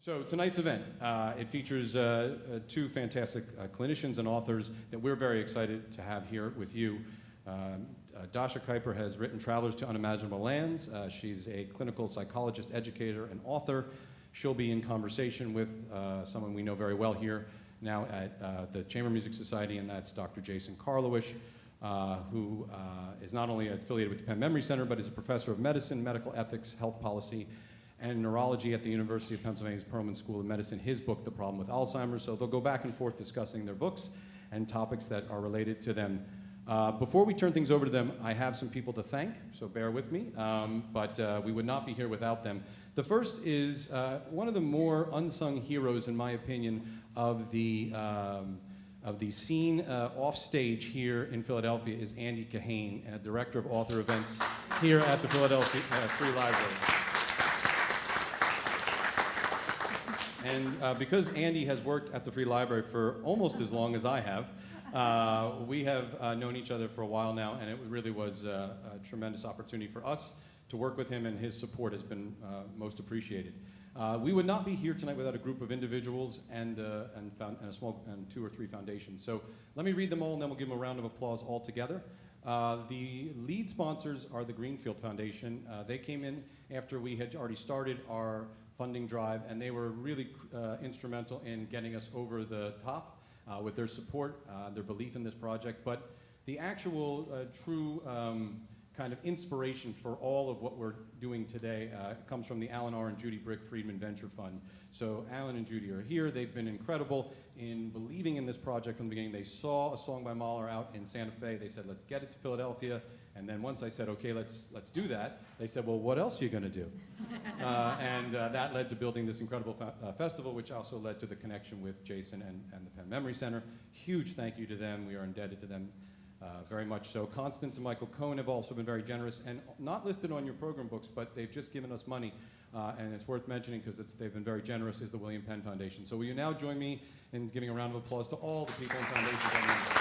So tonight's event, it features two fantastic clinicians and authors that we're very excited to have here with you. Dasha Kiper has written Travelers to Unimaginable Lands. She's a clinical psychologist, educator, and author. She'll be in conversation with someone we know very well here now at the Chamber Music Society, and that's Dr. Jason Karlawish, who is not only affiliated with the Penn Memory Center, but is a professor of medicine, medical ethics, health policy, and neurology at the University of Pennsylvania's Perelman School of Medicine. His book, The Problem with Alzheimer. So they'll go back and forth discussing their books and topics that are related to them. Before we turn things over to them, I have some people to thank, so bear with me, but we would not be here without them. The first is one of the more unsung heroes, in my opinion, of the scene off stage here in Philadelphia is Andy Kahane, Director of Author Events here at the Philadelphia Free Library. And because Andy has worked at the Free Library for almost as long as I have, we have known each other for a while now, and it really was a tremendous opportunity for us to work with him, and his support has been most appreciated. We would not be here tonight without a group of individuals and a small and 2 or 3 foundations. So let me read them all, and then we'll give them a round of applause all together. The lead sponsors are the Greenfield Foundation. They came in after we had already started our funding drive, and they were really instrumental in getting us over the top with their support, their belief in this project. But the actual true kind of inspiration for all of what we're doing today comes from the Alan R. and Judy Brick Friedman Venture Fund. So Alan and Judy are here. They've been incredible in believing in this project from the beginning. They saw a song by Mahler out in Santa Fe. They said, let's get it to Philadelphia. And then once I said, okay, let's do that, they said, well, what else are you going to do? And that led to building this incredible festival, which also led to the connection with Jason and the Penn Memory Center. Huge thank you to them. We are indebted to them very much so. Constance and Michael Cohen have also been very generous, and not listed on your program books, but they've just given us money, and it's worth mentioning because they've been very generous, is the William Penn Foundation. So will you now join me in giving a round of applause to all the people and foundations that we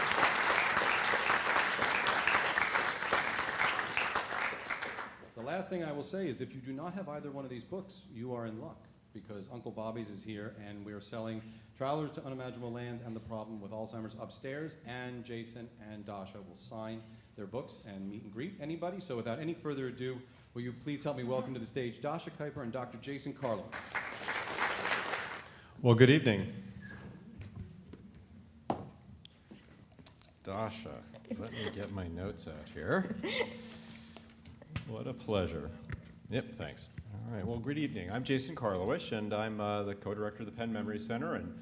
The last thing I will say is if you do not have either one of these books, you are in luck, because Uncle Bobby's is here, and we are selling Travelers to Unimaginable Lands and The Problem with Alzheimer's upstairs, and Jason and Dasha will sign their books and meet and greet anybody. So without any further ado, will you please help me welcome to the stage Dasha Kiper and Dr. Jason Karlawish. Well, good evening. Dasha, let me get my notes out here. What a pleasure. Yep, thanks. All right, well, good evening. I'm Jason Karlawish, and I'm the co-director of the Penn Memory Center and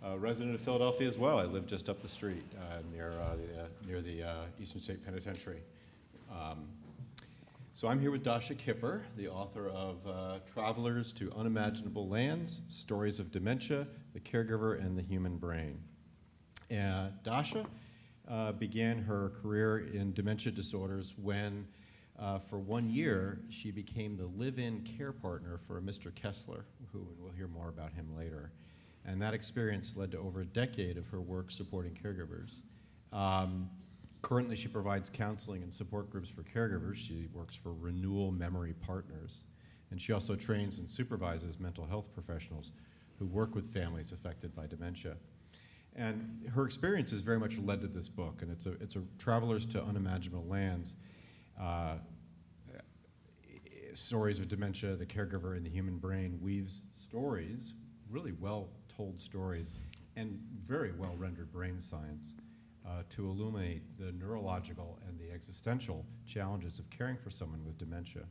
a resident of Philadelphia as well. I live just up the street near the Eastern State Penitentiary. So I'm here with Dasha Kiper, the author of Travelers to Unimaginable Lands, Stories of Dementia, the Caregiver, and the Human Brain. Dasha began her career in dementia disorders when for 1 year, she became the live-in care partner for a Mr. Kessler, who we'll hear more about him later. And that experience led to over a decade of her work supporting caregivers. Currently, she provides counseling and support groups for caregivers. She works for Renewal Memory Partners. And she also trains and supervises mental health professionals who work with families affected by dementia. And her experience has very much led to this book, and it's a Travelers to Unimaginable Lands. Stories of Dementia, the Caregiver, and the Human Brain weaves stories, really well-told stories, and very well-rendered brain science to illuminate the neurological and the existential challenges of caring for someone with dementia.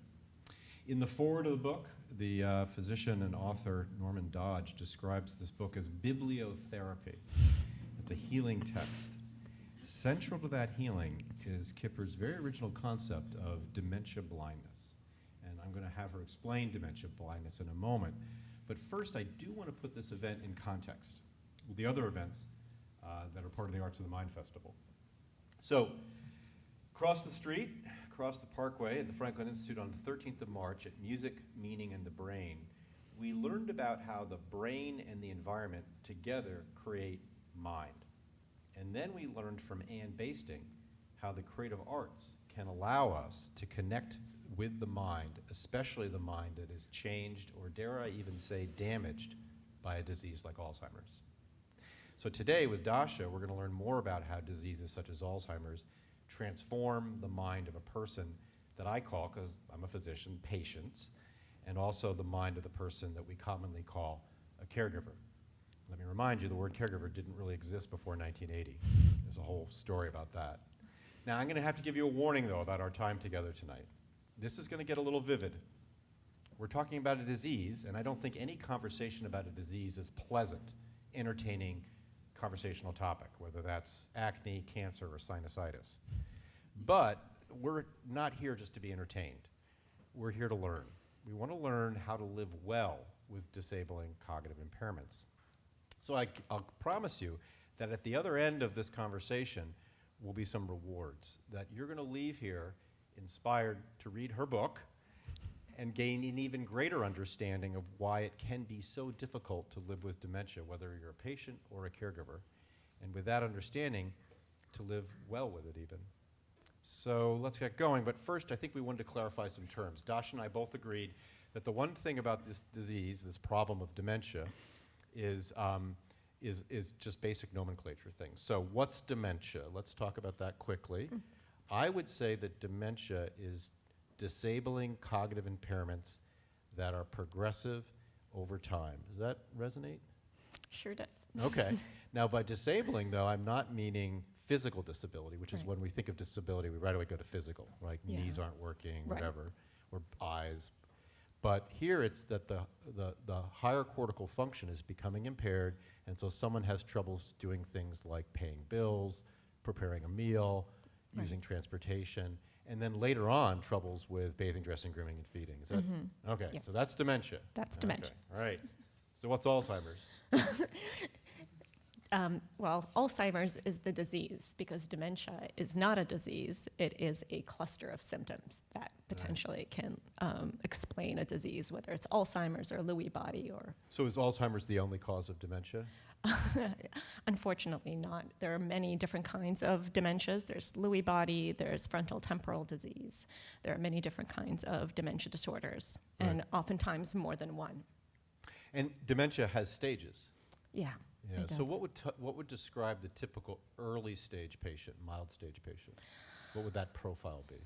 In the foreword of the book, the physician and author Norman Dodge describes this book as bibliotherapy. It's a healing text. Central to that healing is Kiper's very original concept of dementia blindness. And I'm going to have her explain dementia blindness in a moment. But first, I do want to put this event in context with the other events that are part of the Arts of the Mind Festival. So, across the street, across the parkway at the Franklin Institute on the 13th of March at Music, Meaning, and the Brain, we learned about how the brain and the environment together create mind. And then we learned from Anne Basting how the creative arts can allow us to connect with the mind, especially the mind that is changed, or dare I even say damaged, by a disease like Alzheimer's. So today with Dasha, we're going to learn more about how diseases such as Alzheimer's transform the mind of a person that I call, because I'm a physician, patients, and also the mind of the person that we commonly call a caregiver. Let me remind you, the word caregiver didn't really exist before 1980. There's a whole story about that. Now, I'm going to have to give you a warning, though, about our time together tonight. This is going to get a little vivid. We're talking about a disease, and I don't think any conversation about a disease is pleasant, entertaining conversational topic, whether that's acne, cancer, or sinusitis. But we're not here just to be entertained. We're here to learn. We want to learn how to live well with disabling cognitive impairments. So I'll promise you that at the other end of this conversation will be some rewards, that you're going to leave here inspired to read her book and gain an even greater understanding of why it can be so difficult to live with dementia, whether you're a patient or a caregiver, and with that understanding, to live well with it even. So let's get going, but first I think we wanted to clarify some terms. Dasha and I both agreed that the one thing about this disease, this problem of dementia, is just basic nomenclature things. So what's dementia? Let's talk about that quickly. I would say that dementia is disabling cognitive impairments that are progressive over time. Does that resonate? Sure does. Okay. Now, by disabling, though, I'm not meaning physical disability, which is Right. when we think of disability, we right away go to physical, like Yeah. knees aren't working, Right. whatever, or eyes. But here it's that the higher cortical function is becoming impaired, and so someone has troubles doing things like paying bills, preparing a meal, Right. using transportation, and then later on, troubles with bathing, dressing, grooming, and feeding. Is that okay? Yes. So that's dementia. That's Okay, dementia. all right. So what's Alzheimer's? Well, Alzheimer's is the disease because dementia is not a disease. It is a cluster of symptoms that potentially can explain a disease, whether it's Alzheimer's or Lewy body or. So is Alzheimer's the only cause of dementia? Unfortunately not. There are many different kinds of dementias. There's Lewy body, there's frontal temporal disease. There are many different kinds of dementia disorders, and Right. oftentimes more than one. And dementia has stages. Yeah. Yeah. It So does. what would describe the typical early stage patient, mild stage patient? What would that profile be?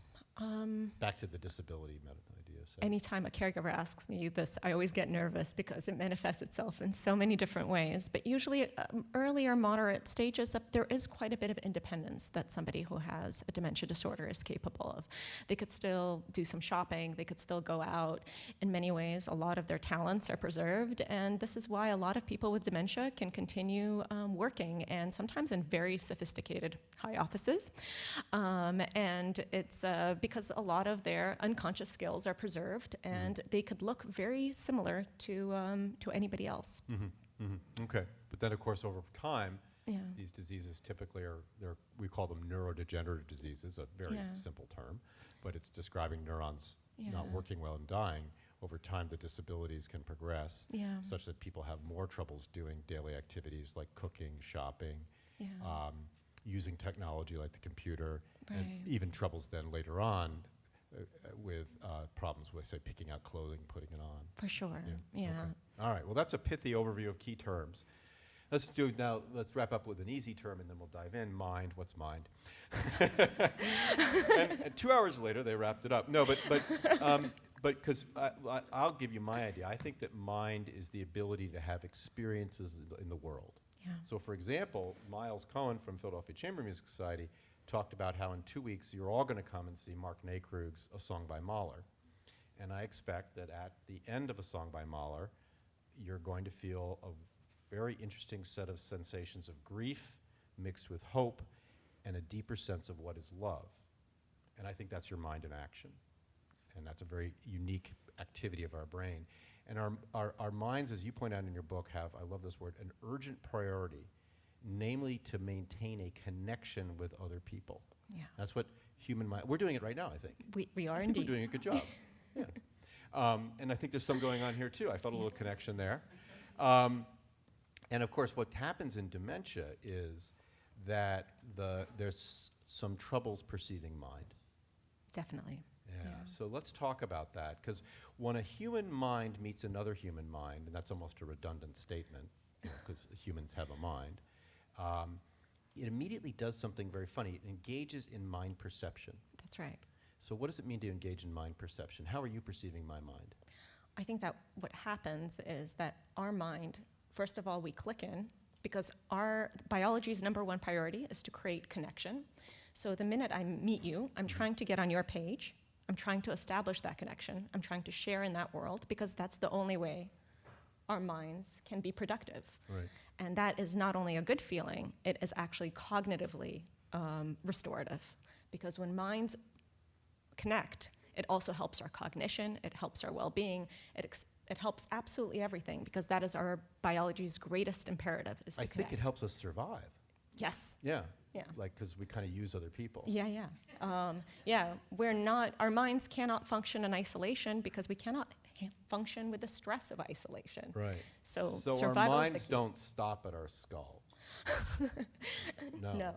Back to the disability idea. So. Anytime a caregiver asks me this, I always get nervous because it manifests itself in so many different ways. But usually, early or moderate stages, there is quite a bit of independence that somebody who has a dementia disorder is capable of. They could still do some shopping, they could still go out. In many ways, a lot of their talents are preserved, and this is why a lot of people with dementia can continue working, and sometimes in very sophisticated high offices. And it's because a lot of their unconscious skills are preserved, and they could look very similar to anybody else. Okay. But then, of course, over time, Yeah. these diseases typically we call them neurodegenerative diseases, a very Yeah. simple term, but it's describing neurons not Yeah. working well and dying. Over time, the disabilities can progress Yeah. such that people have more troubles doing daily activities like cooking, shopping, Yeah. using technology like the computer, Right. and even troubles then later on with problems with, say, picking out clothing, putting it on. For sure. Yeah. Yeah. Okay. All right. Well, that's a pithy overview of key terms. Let's wrap up with an easy term, and then we'll dive in. Mind. What's mind? and 2 hours later, they wrapped it up. No, but because I'll give you my idea. I think that mind is the ability to have experiences in the world. Yeah. So, for example, Miles Cohen from Philadelphia Chamber Music Society talked about how in 2 weeks you're all going to come and see Mark Nakrug's A Song by Mahler. And I expect that at the end of A Song by Mahler, you're going to feel a very interesting set of sensations of grief mixed with hope and a deeper sense of what is love. And I think that's your mind in action. And that's a very unique activity of our brain. And our minds, as you point out in your book, have, I love this word, an urgent priority, namely to maintain a connection with other people. Yeah. That's what human mind, we're doing it right now, I think. We are I think indeed. we're doing a good job. Yeah. And I think there's some going on here too. I felt a little connection there. And of course, what happens in dementia is that there's some troubles perceiving mind. Definitely. Yeah. So let's talk about that, because when a human mind meets another human mind, and that's almost a redundant statement, because humans have a mind, it immediately does something very funny. It engages in mind perception. That's right. So what does it mean to engage in mind perception? How are you perceiving my mind? I think that what happens is that our mind, first of all, we click in because our biology's number one priority is to create connection. So the minute I meet you, I'm trying to get on your page. I'm trying to establish that connection. I'm trying to share in that world because that's the only way our minds can be productive. Right. And that is not only a good feeling, it is actually cognitively restorative. Because when minds connect, it also helps our cognition, it helps our well-being, it helps absolutely everything, because that is our biology's greatest imperative, is to I connect. think it helps us survive. Yes. Yeah. Yeah. Like, because we kind of use other people. Yeah, yeah. Our minds cannot function in isolation because we cannot function with the stress of isolation. Right. So our survival is the minds key. don't stop at our skull. No.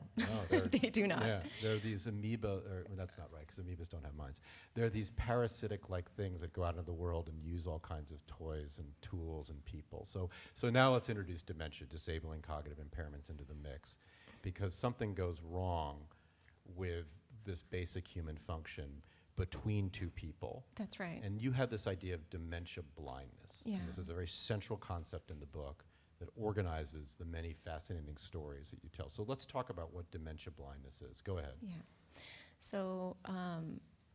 they're- They do not. Yeah, there are these amoeba, or well, that's not right, because amoebas don't have minds. There are these parasitic-like things that go out into the world and use all kinds of toys and tools and people. So now let's introduce dementia, disabling cognitive impairments, into the mix, because something goes wrong with this basic human function between two people. That's right. And you have this idea of dementia blindness. Yeah. And this is a very central concept in the book that organizes the many fascinating stories that you tell. So let's talk about what dementia blindness is. Go ahead. Yeah. So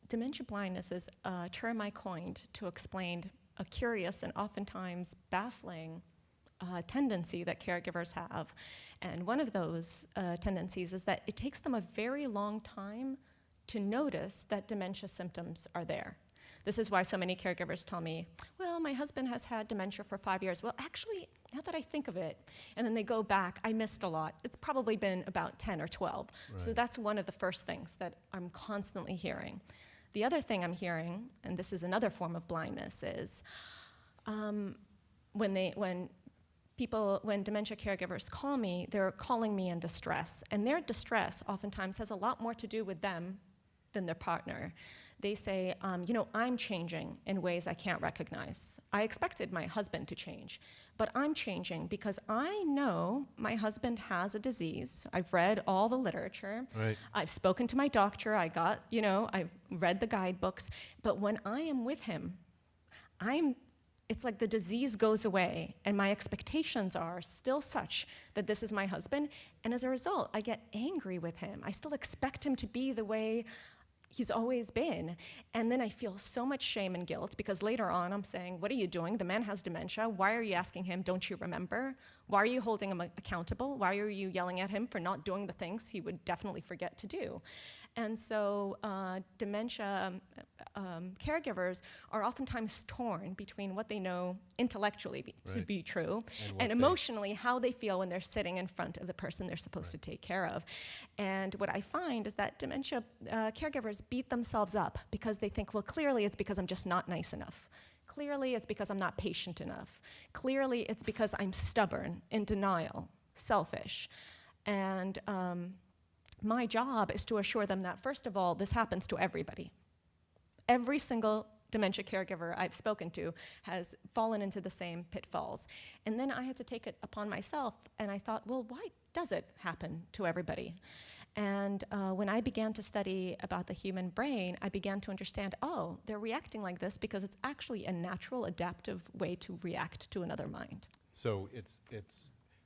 dementia blindness is a term I coined to explain a curious and oftentimes baffling tendency that caregivers have. And one of those tendencies is that it takes them a very long time to notice that dementia symptoms are there. This is why so many caregivers tell me, well, my husband has had dementia for 5 years. Well, actually, now that I think of it, and then they go back, I missed a lot. It's probably been about 10 or 12. So Right. that's one of the first things that I'm constantly hearing. The other thing I'm hearing, and this is another form of blindness, is when dementia caregivers call me, they're calling me in distress. And their distress oftentimes has a lot more to do with them than their partner. They say, I'm changing in ways I can't recognize. I expected my husband to change, but I'm changing because I know my husband has a disease. I've read all the literature. Right. I've spoken to my doctor. I've read the guidebooks. But when I am with him, it's like the disease goes away, and my expectations are still such that this is my husband, and as a result, I get angry with him. I still expect him to be the way he's always been, and then I feel so much shame and guilt, because later on I'm saying, what are you doing? The man has dementia. Why are you asking him, don't you remember? Why are you holding him accountable? Why are you yelling at him for not doing the things he would definitely forget to do? And so dementia caregivers are oftentimes torn between what they know intellectually to Right. be true And and what emotionally how they feel when they're sitting in front of the person they're supposed to take care of. And what I find is that dementia caregivers beat themselves up because they think, well, clearly it's because I'm just not nice enough. Clearly it's because I'm not patient enough. Clearly it's because I'm stubborn, in denial, selfish. And my job is to assure them that, first of all, this happens to everybody. Every single dementia caregiver I've spoken to has fallen into the same pitfalls. And then I had to take it upon myself, and I thought, well, why does it happen to everybody? And when I began to study about the human brain, I began to understand, oh, they're reacting like this because it's actually a natural, adaptive way to react to another mind. So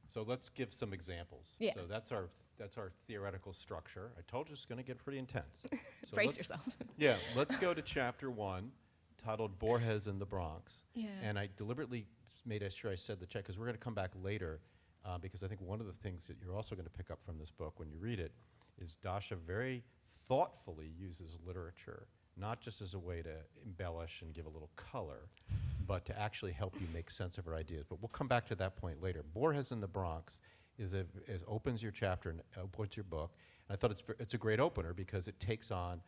so let's give some examples. Yeah. So that's our theoretical structure. I told you it's going to get pretty intense. So Brace let's- yourself. Yeah, let's go to chapter 1, titled Borges in the Bronx. Yeah. And I deliberately made sure I said the check, because we're going to come back later, because I think one of the things that you're also going to pick up from this book when you read it is Dasha very thoughtfully uses literature, not just as a way to embellish and give a little color, but to actually help you make sense of her ideas. But we'll come back to that point later. Borges in the Bronx opens your chapter and opens your book. And I thought it's a great opener because it takes on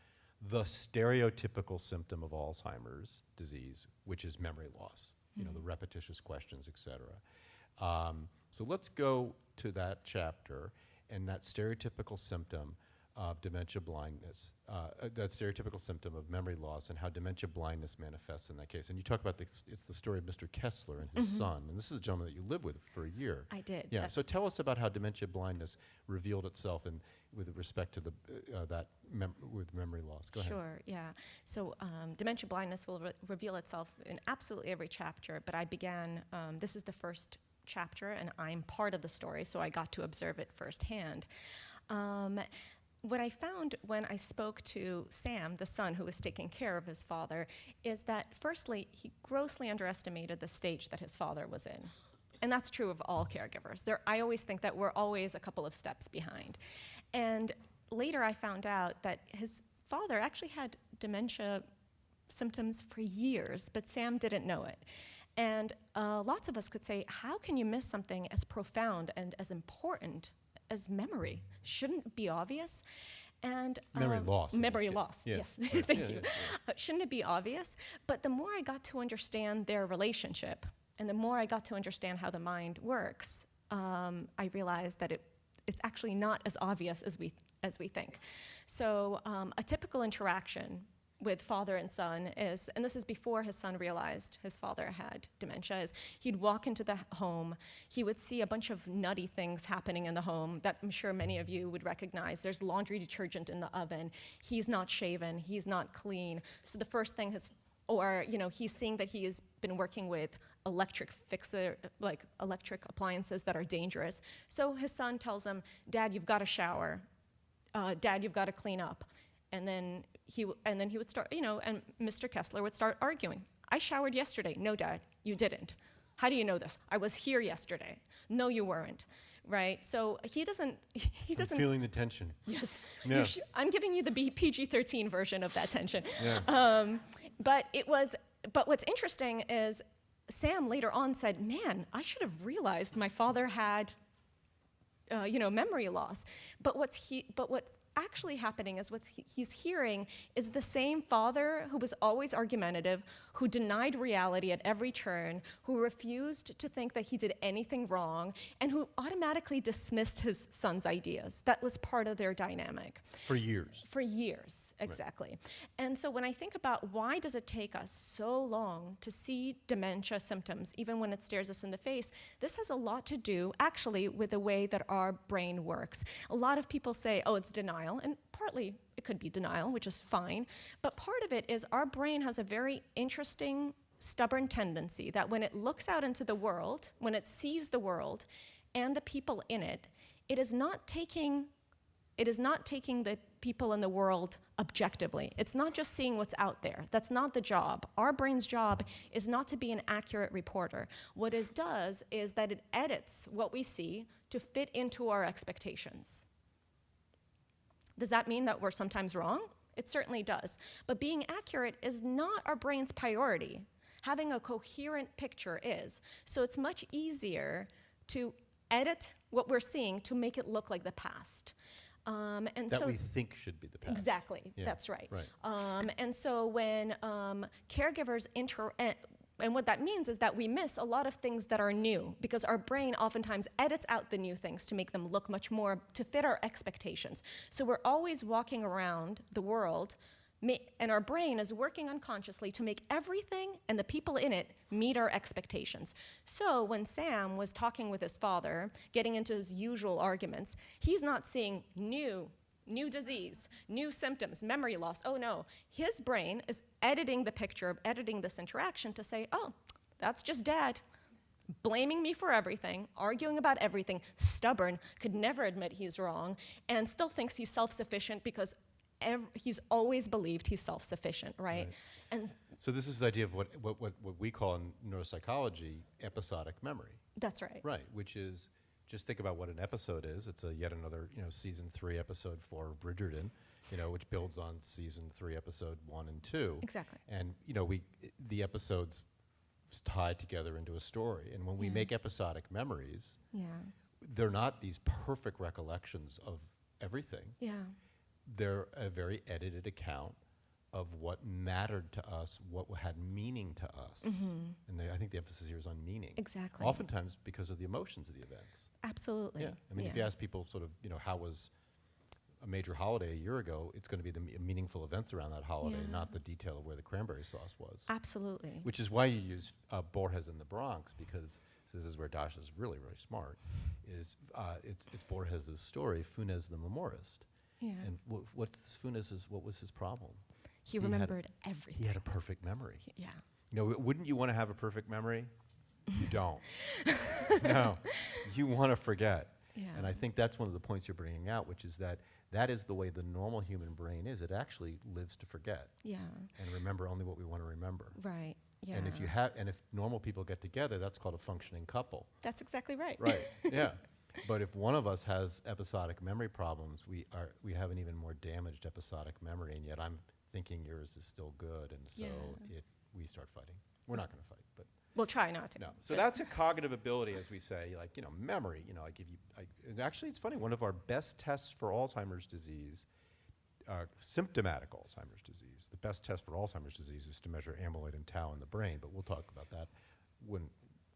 the stereotypical symptom of Alzheimer's disease, which is memory loss, the repetitious questions, et cetera. So let's go to that chapter and that stereotypical symptom of dementia blindness, that stereotypical symptom of memory loss, and how dementia blindness manifests in that case. And you talk about it's the story of Mr. Kessler and his son, and this is a gentleman that you lived with for a year. I did. Yeah. So tell us about how dementia blindness revealed itself with respect to the with memory loss. Go ahead. Sure, yeah. So dementia blindness will reveal itself in absolutely every chapter, but I began, this is the first chapter, and I'm part of the story, so I got to observe it firsthand. What I found when I spoke to Sam, the son who was taking care of his father, is that firstly, he grossly underestimated the stage that his father was in. And that's true of all caregivers. I always think that we're always a couple of steps behind. And later I found out that his father actually had dementia symptoms for years, but Sam didn't know it. And lots of us could say, how can you miss something as profound and as important as memory? Shouldn't it be obvious? And Memory loss. Memory loss, yes. Right. Thank you. Shouldn't it be obvious? But the more I got to understand their relationship, and the more I got to understand how the mind works, I realized that it's actually not as obvious as we think. So a typical interaction with father and son is, and this is before his son realized his father had dementia, is he'd walk into the home, he would see a bunch of nutty things happening in the home that I'm sure many of you would recognize. There's laundry detergent in the oven, he's not shaven, he's not clean. So the first thing he's seeing that he has been working with electric appliances that are dangerous. So his son tells him, Dad, you've got to shower. Dad, you've got to clean up. And then he would start, and Mr. Kessler would start arguing. I showered yesterday. No, Dad, you didn't. How do you know this? I was here yesterday. No, you weren't. Right? So he doesn't. I'm feeling the tension. Yes. Yeah. I'm giving you the PG-13 version of that tension. Yeah. But what's interesting is Sam later on said, man, I should have realized my father had memory loss. But what's actually happening is he's hearing is the same father who was always argumentative, who denied reality at every turn, who refused to think that he did anything wrong, and who automatically dismissed his son's ideas. That was part of their dynamic. For years. For years, exactly. Right. And so when I think about why does it take us so long to see dementia symptoms, even when it stares us in the face, this has a lot to do, actually, with the way that our brain works. A lot of people say, oh, it's denial, and partly it could be denial, which is fine, but part of it is our brain has a very interesting, stubborn tendency that when it looks out into the world, when it sees the world and the people in it, it is not taking the people in the world objectively. It's not just seeing what's out there. That's not the job. Our brain's job is not to be an accurate reporter. What it does is that it edits what we see to fit into our expectations. Does that mean that we're sometimes wrong? It certainly does. But being accurate is not our brain's priority. Having a coherent picture is. So it's much easier to edit what we're seeing to make it look like the past. We think should be the past. Exactly, Yeah, that's right. Right. And so when caregivers and what that means is that we miss a lot of things that are new because our brain oftentimes edits out the new things to make them look much more to fit our expectations. So we're always walking around the world and our brain is working unconsciously to make everything and the people in it meet our expectations. So when Sam was talking with his father, getting into his usual arguments, he's not seeing new disease, new symptoms, memory loss. Oh no, his brain is editing the picture, editing this interaction to say, oh, that's just Dad, blaming me for everything, arguing about everything, stubborn, could never admit he's wrong, and still thinks he's self-sufficient because he's always believed he's self-sufficient, right? And so this is the idea of what we call in neuropsychology episodic memory. That's right. Right, which is, just think about what an episode is. It's yet another, season 3, episode 4 of Bridgerton, which builds on season 3, episode 1 and 2. Exactly. And, the episodes tie together into a story. And when we make episodic memories, they're not these perfect recollections of everything. Yeah. They're a very edited account of what mattered to us, what had meaning to us. Mm-hmm. And I think the emphasis here is on meaning. Exactly. Oftentimes because of the emotions of the events. Absolutely. Yeah. I mean, if you ask people sort of, how was a major holiday a year ago, it's going to be the meaningful events around that holiday, Yeah. not the detail of where the cranberry sauce was. Absolutely. Which is why you use Borges in the Bronx, because this is where Dasha's really, really smart, is it's Borges' story, Funes the Memorist. Yeah. And what was his problem? He had- remembered everything. He had a perfect memory. Yeah. You know, wouldn't you want to have a perfect memory? You don't. No, you want to forget. Yeah. And I think that's one of the points you're bringing out, which is that is the way the normal human brain is. It actually lives to forget Yeah. and remember only what we want to remember. Right. Yeah. And if normal people get together, that's called a functioning couple. That's exactly right. Right. Yeah. But if one of us has episodic memory problems, we have an even more damaged episodic memory, and yet I'm thinking yours is still good, and so Yeah. we start fighting. We're not going to fight, but We'll try not to. no. So that's a cognitive ability, as we say, like, you know, memory. You know, and actually, it's funny. One of our best tests for Alzheimer's disease, symptomatic Alzheimer's disease, the best test for Alzheimer's disease is to measure amyloid and tau in the brain. But we'll talk about that when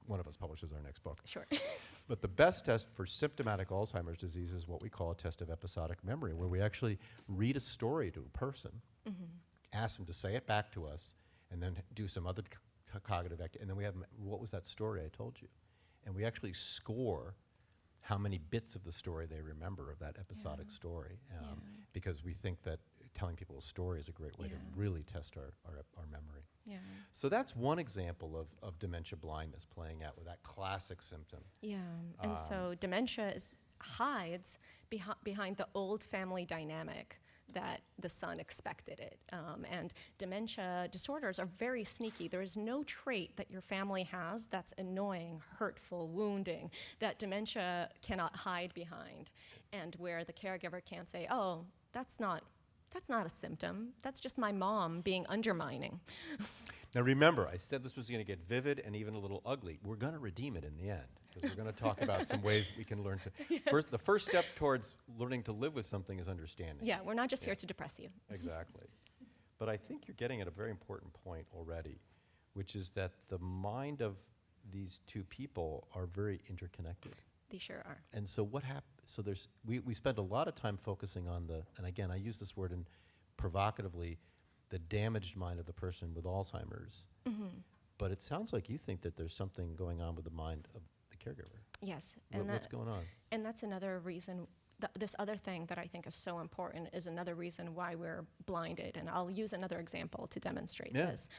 one of us publishes our next book. Sure. But the best test for symptomatic Alzheimer's disease is what we call a test of episodic memory, where we actually read a story to a person, ask them to say it back to us, and then do some other cognitive activity, and then we have, what was that story I told you? And we actually score how many bits of the story they remember of that episodic story, because we think that telling people a story is a great way to really test our memory. Yeah. So that's one example of dementia blindness playing out with that classic symptom. Yeah. And so dementia hides behind the old family dynamic that the son expected it. And dementia disorders are very sneaky. There is no trait that your family has that's annoying, hurtful, wounding, that dementia cannot hide behind, and where the caregiver can't say, oh, that's not a symptom. That's just my mom being undermining. Now remember, I said this was going to get vivid and even a little ugly. We're going to redeem it in the end, because we're going to talk about some ways we can learn to. The first step towards learning to live with something is understanding. Yeah, we're not just here to depress you. Exactly. But I think you're getting at a very important point already, which is that the mind of these two people are very interconnected. They sure are. And so what happens? So we spend a lot of time focusing on and again, I use this word provocatively, the damaged mind of the person with Alzheimer's. But it sounds like you think that there's something going on with the mind of the caregiver. Yes. What's going on? And that's another reason, this other thing that I think is so important is another reason why we're blinded. And I'll use another example to demonstrate this.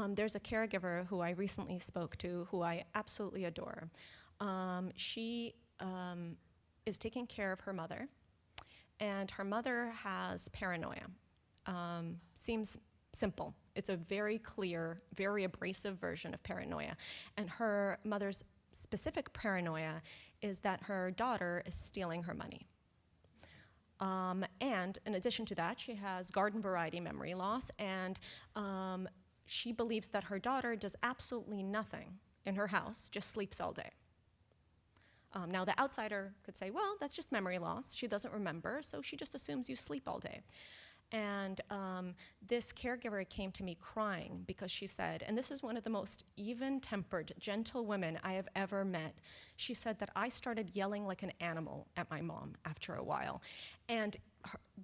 There's a caregiver who I recently spoke to who I absolutely adore. She is taking care of her mother, and her mother has paranoia. Seems simple. It's a very clear, very abrasive version of paranoia. And her mother's specific paranoia is that her daughter is stealing her money. And in addition to that, she has garden variety memory loss, and she believes that her daughter does absolutely nothing in her house, just sleeps all day. Now, the outsider could say, well, that's just memory loss. She doesn't remember, so she just assumes you sleep all day. And this caregiver came to me crying because she said, and this is one of the most even-tempered, gentle women I have ever met. She said that I started yelling like an animal at my mom after a while. And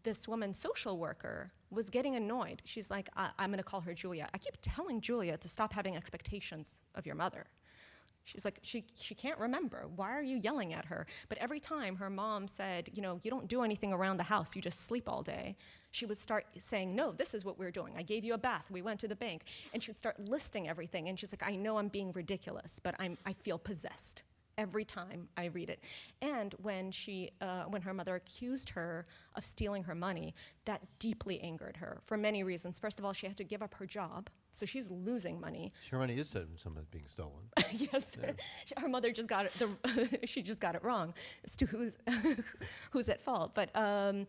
this woman, social worker, was getting annoyed. She's like, I'm going to call her Julia. I keep telling Julia to stop having expectations of your mother. She's like, she can't remember. Why are you yelling at her? But every time her mom said, you don't do anything around the house, you just sleep all day, she would start saying, no, this is what we're doing. I gave you a bath, we went to the bank. And she would start listing everything. And she's like, I know I'm being ridiculous, but I feel possessed every time I read it. And when her mother accused her of stealing her money, that deeply angered her for many reasons. First of all, she had to give up her job. So she's losing money. Her money is some of it being stolen. Yes, yeah. Her mother just got it. She just got it wrong as to who's at fault. But so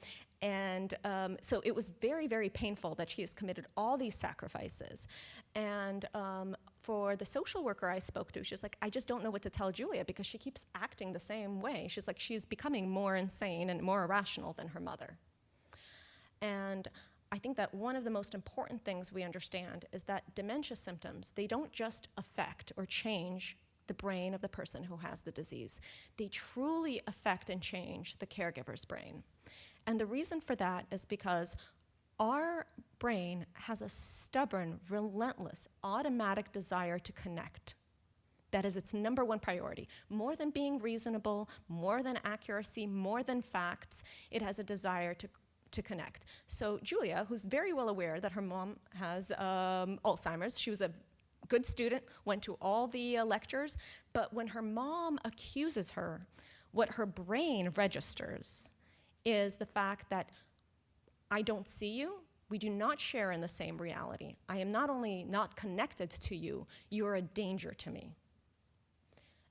it was very, very painful that she has committed all these sacrifices. And for the social worker I spoke to, she's like, I just don't know what to tell Julia because she keeps acting the same way. She's like, she's becoming more insane and more irrational than her mother. And I think that one of the most important things we understand is that dementia symptoms, they don't just affect or change the brain of the person who has the disease. They truly affect and change the caregiver's brain. And the reason for that is because our brain has a stubborn, relentless, automatic desire to connect. That is its number one priority. More than being reasonable, more than accuracy, more than facts, it has a desire to connect. So Julia, who's very well aware that her mom has Alzheimer's, she was a good student, went to all the lectures, but when her mom accuses her, what her brain registers is the fact that I don't see you, we do not share in the same reality. I am not only not connected to you, you're a danger to me.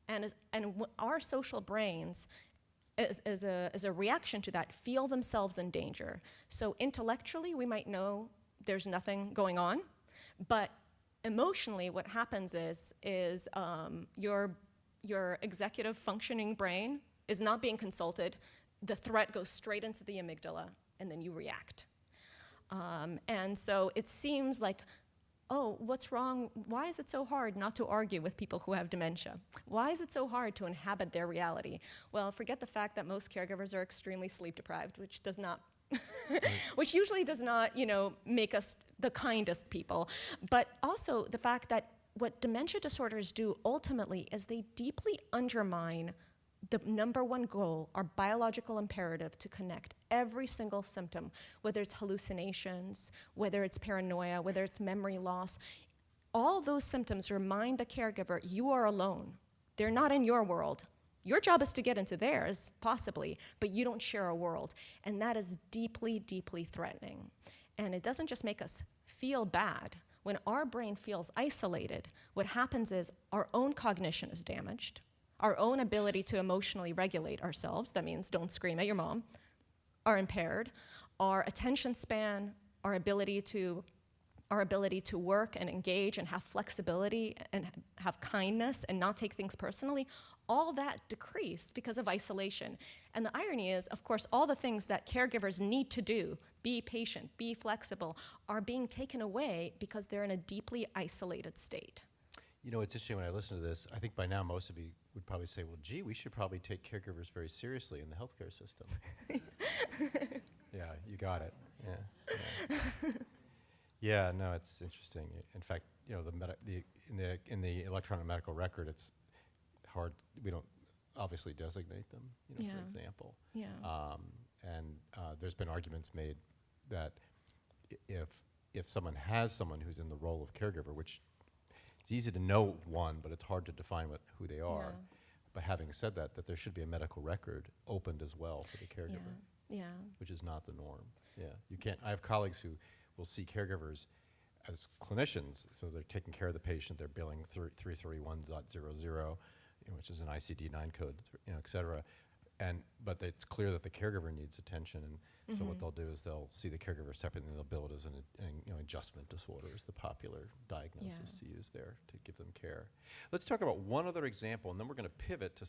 And our social brains, as a reaction to that, feel themselves in danger. So intellectually, we might know there's nothing going on, but emotionally, what happens is your executive functioning brain is not being consulted. The threat goes straight into the amygdala, and then you react. And so it seems like, oh, what's wrong? Why is it so hard not to argue with people who have dementia? Why is it so hard to inhabit their reality? Well, forget the fact that most caregivers are extremely sleep deprived, which does not, which usually does not, make us the kindest people. But also the fact that what dementia disorders do ultimately is they deeply undermine the number one goal, our biological imperative to connect every single symptom, whether it's hallucinations, whether it's paranoia, whether it's memory loss. All those symptoms remind the caregiver, you are alone. They're not in your world. Your job is to get into theirs, possibly, but you don't share a world. And that is deeply, deeply threatening. And it doesn't just make us feel bad. When our brain feels isolated, what happens is our own cognition is damaged. Our own ability to emotionally regulate ourselves, that means don't scream at your mom, are impaired. Our attention span, our ability to work and engage and have flexibility and have kindness and not take things personally, all that decreased because of isolation. And the irony is, of course, all the things that caregivers need to do, be patient, be flexible, are being taken away because they're in a deeply isolated state. It's interesting when I listen to this, I think by now most of you would probably say, well, gee, we should probably take caregivers very seriously in the healthcare system. Yeah, you got it. Yeah. Yeah, no, it's interesting. In fact, in the electronic medical record, it's hard. We don't obviously designate them, Yeah. for example. Yeah. And there's been arguments made that if someone has someone who's in the role of caregiver, which it's easy to know one, but it's hard to define who they are. Yeah. But having said that there should be a medical record opened as well for the caregiver, Yeah. which is not the norm. Yeah, you can't. I have colleagues who will see caregivers as clinicians, so they're taking care of the patient. They're billing 331.00, which is an ICD-9 code, et cetera. But it's clear that the caregiver needs attention, and so what they'll do is they'll see the caregiver separately, and they'll bill it as an adjustment disorder is the popular diagnosis to use there to give them care. Let's talk about one other example, and then we're going to pivot to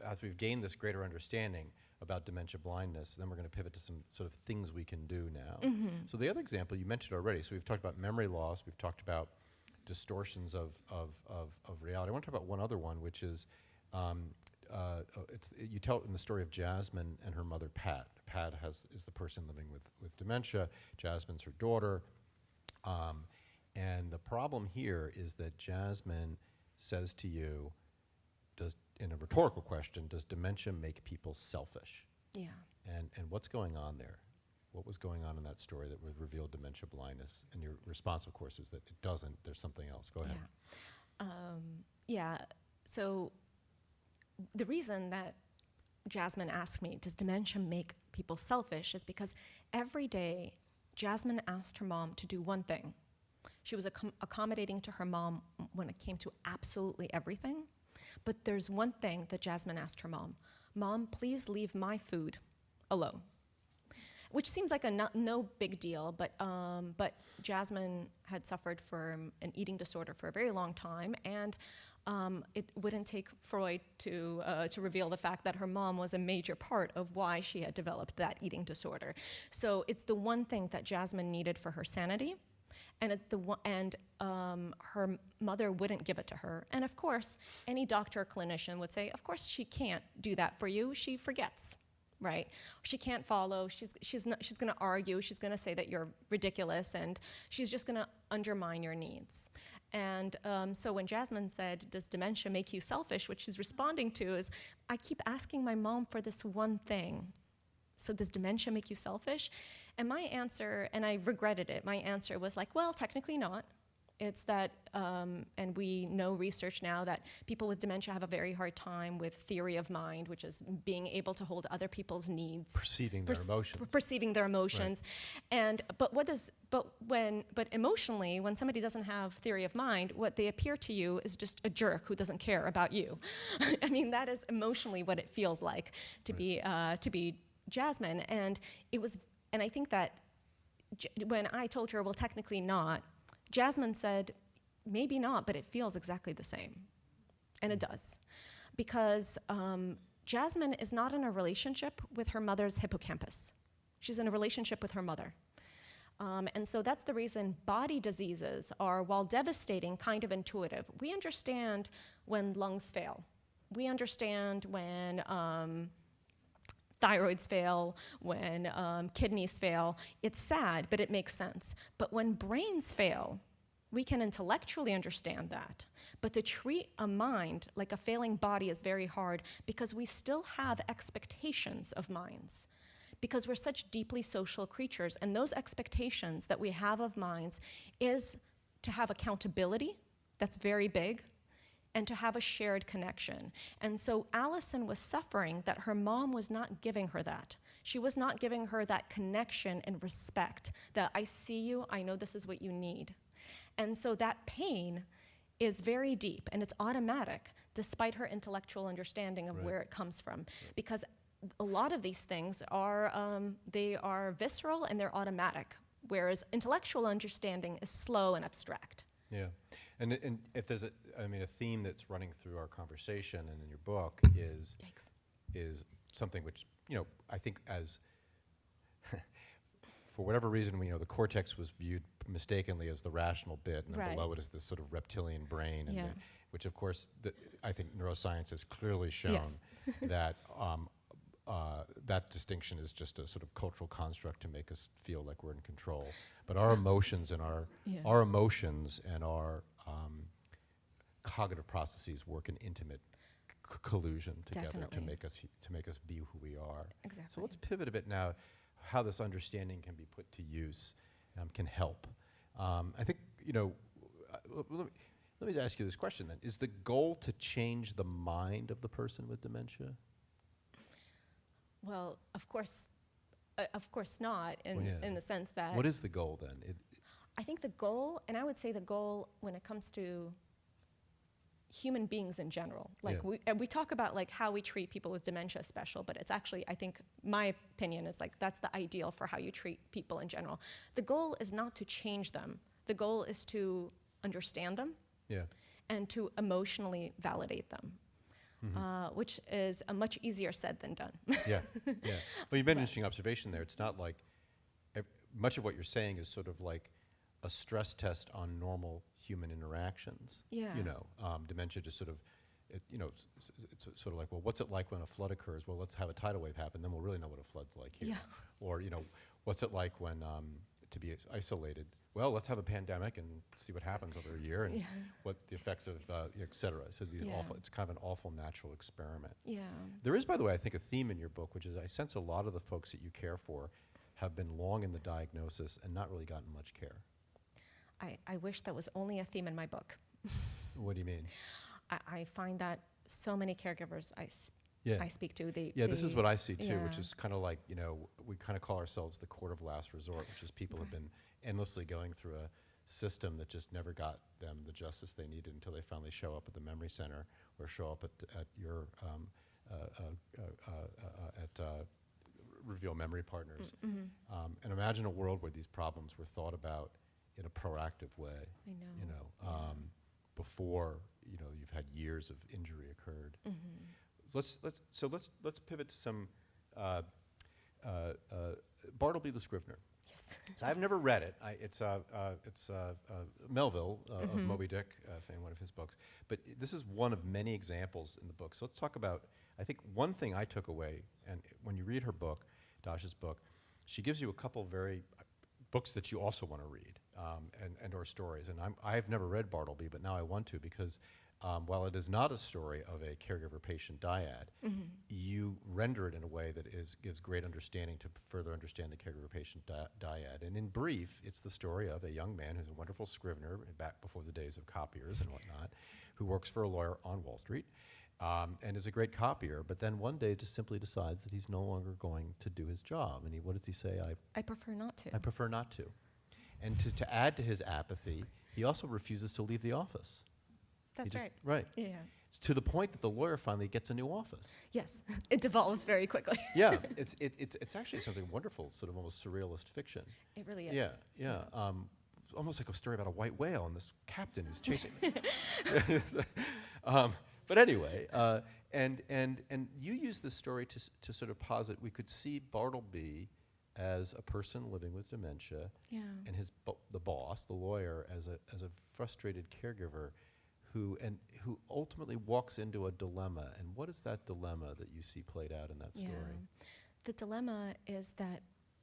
as we've gained this greater understanding about dementia blindness, then we're going to pivot to some sort of things we can do now. So the other example you mentioned already, so we've talked about memory loss, we've talked about distortions of reality. I want to talk about one other one, which is you tell in the story of Jasmine and her mother, Pat. Pat is the person living with dementia. Jasmine's her daughter. And the problem here is that Jasmine says to you, in a rhetorical question, does dementia make people selfish? Yeah. And what's going on there? What was going on in that story that would reveal dementia blindness? And your response, of course, is that it doesn't. There's something else. Go ahead. Yeah. So the reason that Jasmine asked me, does dementia make people selfish, is because every day Jasmine asked her mom to do one thing. She was accommodating to her mom when it came to absolutely everything. But there's one thing that Jasmine asked her mom. Mom, please leave my food alone. Which seems like no big deal, but Jasmine had suffered from an eating disorder for a very long time, and it wouldn't take Freud to reveal the fact that her mom was a major part of why she had developed that eating disorder. So it's the one thing that Jasmine needed for her sanity, and her mother wouldn't give it to her. And of course, any doctor or clinician would say, of course she can't do that for you. She forgets. right? She can't follow. She's going to argue. She's going to say that you're ridiculous, and she's just going to undermine your needs. And so when Jasmine said, "Does dementia make you selfish?" what she's responding to is, "I keep asking my mom for this one thing. So does dementia make you selfish?" And my answer, and I regretted it, my answer was like, well, technically not. It's that, and we know research now that people with dementia have a very hard time with theory of mind, which is being able to hold other people's needs. Perceiving their emotions. Perceiving their emotions. Right. But emotionally, when somebody doesn't have theory of mind, what they appear to you is just a jerk who doesn't care about you. I mean, that is emotionally what it feels like to be Jasmine. And I think that when I told her, well, technically not, Jasmine said, maybe not, but it feels exactly the same. And it does. Because Jasmine is not in a relationship with her mother's hippocampus. She's in a relationship with her mother. And so that's the reason body diseases are, while devastating, kind of intuitive. We understand when lungs fail. We understand when thyroids fail, when kidneys fail. It's sad, but it makes sense. But when brains fail, we can intellectually understand that. But to treat a mind like a failing body is very hard because we still have expectations of minds. Because we're such deeply social creatures, and those expectations that we have of minds is to have accountability, that's very big, and to have a shared connection. And so Allison was suffering that her mom was not giving her that. She was not giving her that connection and respect, that I see you, I know this is what you need. And so that pain is very deep, and it's automatic, despite her intellectual understanding of where it comes from. Because a lot of these things they are visceral and they're automatic, whereas intellectual understanding is slow and abstract. Yeah, and if there's a theme that's running through our conversation and in your book is something which, I think as for whatever reason, the cortex was viewed mistakenly as the rational bit, and then below it is this sort of reptilian brain, and which of course I think neuroscience has clearly shown that that distinction is just a sort of cultural construct to make us feel like we're in control. But our emotions and our cognitive processes work in intimate collusion together to make us be who we are. Exactly. So let's pivot a bit now. How this understanding can be put to use can help. I think let me ask you this question then: is the goal to change the mind of the person with dementia? Well, of course not, in the sense that... What is the goal then? I think the goal, and I would say the goal when it comes to human beings in general, we talk about how we treat people with dementia special, but it's actually, I think, my opinion is that's the ideal for how you treat people in general. The goal is not to change them. The goal is to understand them and to emotionally validate them. Which is a much easier said than done. Yeah. Well, you've made an interesting observation there. It's not like much of what you're saying is sort of like a stress test on normal human interactions. Yeah. Dementia just sort of, it's sort of like, well, what's it like when a flood occurs? Well, let's have a tidal wave happen, then we'll really know what a flood's like here. Yeah. Or, what's it like when to be isolated? Well, let's have a pandemic and see what happens over a year and what the effects of, et cetera. So it's kind of an awful natural experiment. Yeah. There is, by the way, I think a theme in your book, which is I sense a lot of the folks that you care for have been long in the diagnosis and not really gotten much care. I wish that was only a theme in my book. What do you mean? I find that so many caregivers I speak to, this is what I see too, which is kind of like, we kind of call ourselves the court of last resort, which is people have been endlessly going through a system that just never got them the justice they needed until they finally show up at the memory center or show up at your Reveal Memory Partners. And imagine a world where these problems were thought about in a proactive way. I know. Before you've had years of injury occurred. So let's pivot to some Bartleby the Scrivener. Yes. So I've never read it. It's Melville of Moby Dick fame, one of his books. But this is one of many examples in the book. So let's talk about. I think one thing I took away, and when you read her book, Dasha's book, she gives you a couple very books that you also want to read, and or stories. And I've never read Bartleby, but now I want to, because while it is not a story of a caregiver-patient dyad, you render it in a way that gives great understanding to further understand the caregiver-patient dyad. And in brief, it's the story of a young man who's a wonderful scrivener back before the days of copiers and whatnot, who works for a lawyer on Wall Street, and is a great copier, but then one day just simply decides that he's no longer going to do his job. And what does he say? I prefer not to. I prefer not to. And to add to his apathy, he also refuses to leave the office. That's right. Right. Yeah. To the point that the lawyer finally gets a new office. Yes, it devolves very quickly. Yeah, it's actually sounds like wonderful, sort of almost surrealist fiction. It really is. Yeah. Almost like a story about a white whale and this captain who's chasing me. But anyway, and you use this story to sort of posit we could see Bartleby as a person living with dementia, Yeah. and the boss, the lawyer, as a frustrated caregiver, who ultimately walks into a dilemma. And what is that dilemma that you see played out in that story? Yeah. The dilemma is that,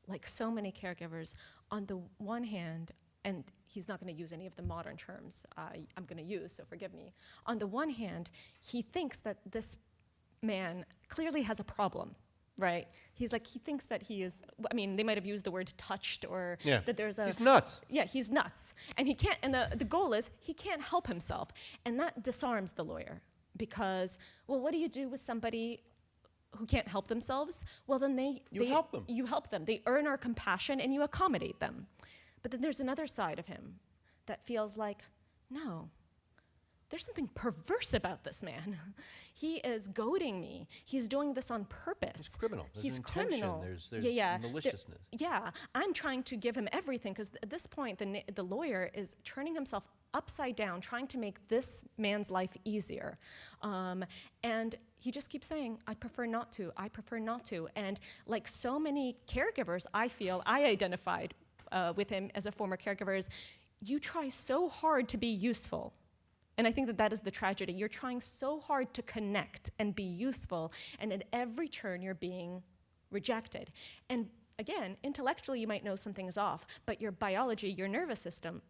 like so many caregivers, on the one hand, and he's not going to use any of the modern terms I'm going to use, so forgive me. On the one hand, he thinks that this man clearly has a problem, right? He thinks that he is, I mean, they might have used the word touched, or that there's a... He's nuts. Yeah, he's nuts. And he can't, and the goal is he can't help himself. And that disarms the lawyer, because, well, what do you do with somebody who can't help themselves? Well, then You help them. You help them. They earn our compassion and you accommodate them. But then there's another side of him that feels like, no, there's something perverse about this man. He is goading me. He's doing this on purpose. He's criminal. There's He's an intention. criminal. There's maliciousness. I'm trying to give him everything, because at this point, the lawyer is turning himself upside down, trying to make this man's life easier. And he just keeps saying, I prefer not to, I prefer not to. And like so many caregivers, I feel, I identified with him as a former caregiver, is you try so hard to be useful. And I think that is the tragedy. You're trying so hard to connect and be useful, and at every turn you're being rejected. And again, intellectually you might know something is off, but your biology, your nervous system,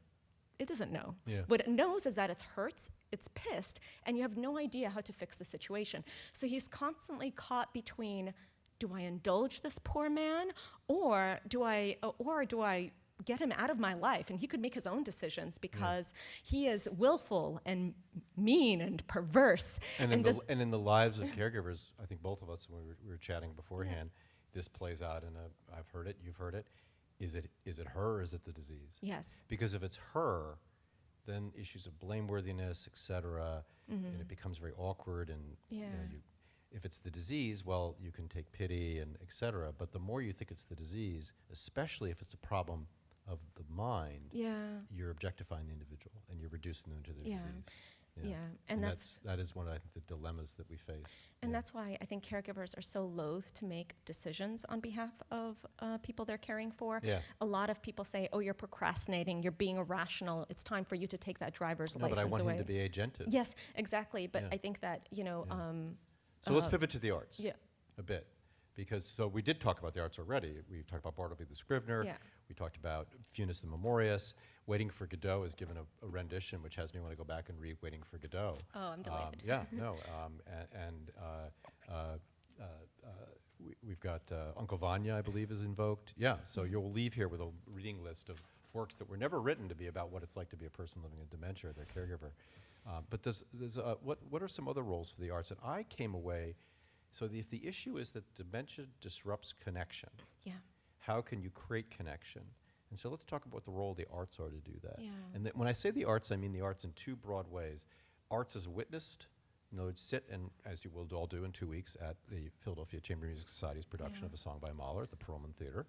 it doesn't know. Yeah. What it knows is that it hurts, it's pissed, and you have no idea how to fix the situation. So he's constantly caught between, do I indulge this poor man, or do I get him out of my life? And he could make his own decisions, because he is willful and mean and perverse. And in the lives of caregivers, I think both of us, when we were chatting beforehand, this plays out in I've heard it, you've heard it. Is it her, or is it the disease? Yes. Because if it's her, then issues of blameworthiness, et cetera, and it becomes very awkward. And if it's the disease, well, you can take pity and et cetera. But the more you think it's the disease, especially if it's a problem of the mind, you're objectifying the individual and you're reducing them to their disease. And that is one of, I think, the dilemmas that we face. And that's why I think caregivers are so loath to make decisions on behalf of people they're caring for. Yeah. A lot of people say, oh, you're procrastinating, you're being irrational, it's time for you to take that driver's No, license but I want away. him to be agentive. Yes, exactly. But Yeah. I think that, So let's pivot to the arts a bit. Because we did talk about the arts already. We talked about Bartleby the Scrivener. Yeah. We talked about Funes the Memorious. Waiting for Godot is given a rendition, which has me want to go back and read Waiting for Godot. Oh, I'm delighted. We've got Uncle Vanya, I believe, is invoked. Yeah, so you'll leave here with a reading list of works that were never written to be about what it's like to be a person living in dementia or their caregiver. But what are some other roles for the arts? And I came away, so if the issue is that dementia disrupts connection, how can you create connection? And so let's talk about what the role of the arts are to do that. Yeah. And when I say the arts, I mean the arts in two broad ways. Arts as witnessed, sit and, as you will all do in 2 weeks, at the Philadelphia Chamber Music Society's production of A Song by Mahler at the Perlman Theater,